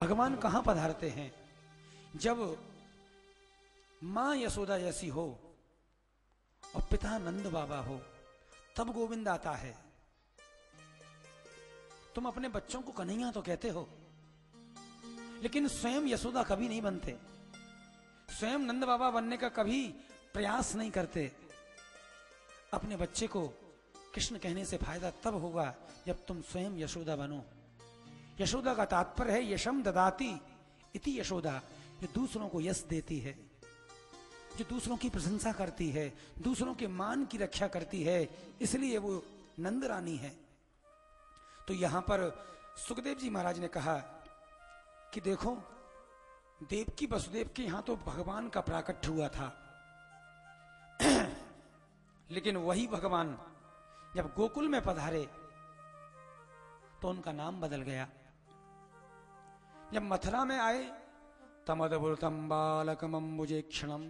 भगवान कहां पधारते हैं? जब मां यशोदा जैसी हो और पिता नंद बाबा हो, तब गोविंद आता है। तुम अपने बच्चों को कन्हैया तो कहते हो, लेकिन स्वयं यशोदा कभी नहीं बनते, स्वयं नंद बाबा बनने का कभी प्रयास नहीं करते। अपने बच्चे को कृष्ण कहने से फायदा तब होगा जब तुम स्वयं यशोदा बनो। यशोदा का तात्पर्य है यशम ददाती इति यशोदा, जो दूसरों को यश देती है, जो दूसरों की प्रशंसा करती है, दूसरों के मान की रक्षा करती है, इसलिए वो नंद रानी है। तो यहां पर सुखदेव जी महाराज ने कहा कि देखो, देवकी वसुदेव के यहां तो भगवान का प्राकट्य हुआ था, लेकिन वही भगवान जब गोकुल में पधारे तो उनका नाम बदल गया। जब मथुरा में आए, तमद्भुतम बालकम अम्बुजे क्षणम,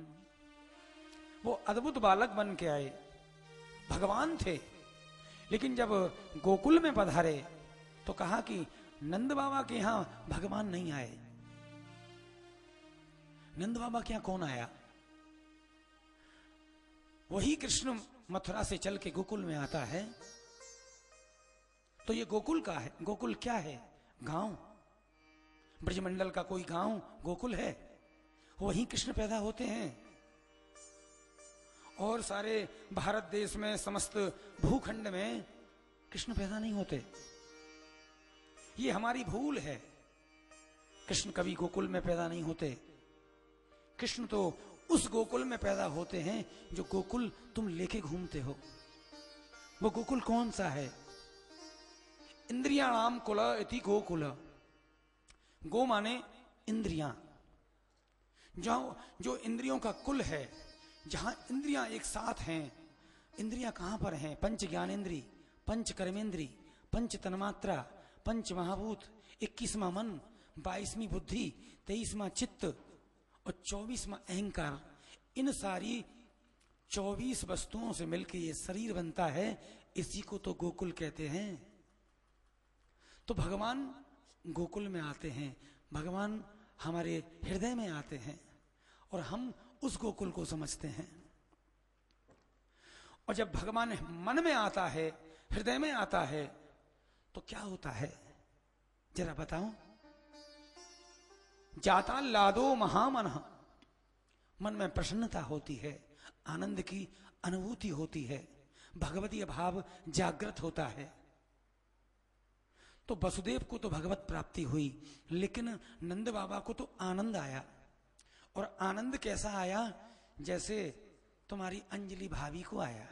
वो अद्भुत बालक बन के आए, भगवान थे। लेकिन जब गोकुल में पधारे तो कहा कि नंद बाबा के यहां भगवान नहीं आए। नंद बाबा के यहां कौन आया? वही कृष्ण मथुरा से चल के गोकुल में आता है। तो ये गोकुल का है। गोकुल क्या है? गांव। ब्रजमंडल का कोई गांव गोकुल है, वहीं कृष्ण पैदा होते हैं। और सारे भारत देश में, समस्त भूखंड में कृष्ण पैदा नहीं होते। ये हमारी भूल है। कृष्ण कभी गोकुल में पैदा नहीं होते। कृष्ण तो उस गोकुल में पैदा होते हैं जो गोकुल तुम लेके घूमते हो। वो गोकुल कौन सा है? इंद्रियाणाम कुल इति गोकुल। गो माने इंद्रियां, जो इंद्रियों का कुल है, जहां इंद्रियां एक साथ हैं। इंद्रियां कहां पर हैं? पंच ज्ञानेन्द्री, पंच कर्मेंद्री, पंच तन्मात्रा, पंच महाभूत, 21वां मन, 22वीं बुद्धि, 23वां चित्त और 24वां अहंकार। इन सारी 24 वस्तुओं से मिलकर ये शरीर बनता है। इसी को तो गोकुल कहते हैं। तो भगवान गोकुल में आते हैं, भगवान हमारे हृदय में आते हैं और हम उस गोकुल को समझते हैं। और जब भगवान मन में आता है, हृदय में आता है, तो क्या होता है जरा बताओ? जाता लादो महामन, मन में प्रसन्नता होती है, आनंद की अनुभूति होती है, भगवतीय भाव जागृत होता है। तो वसुदेव को तो भगवत प्राप्ति हुई, लेकिन नंद बाबा को तो आनंद आया। और आनंद कैसा आया? जैसे तुम्हारी अंजलि भाभी को आया।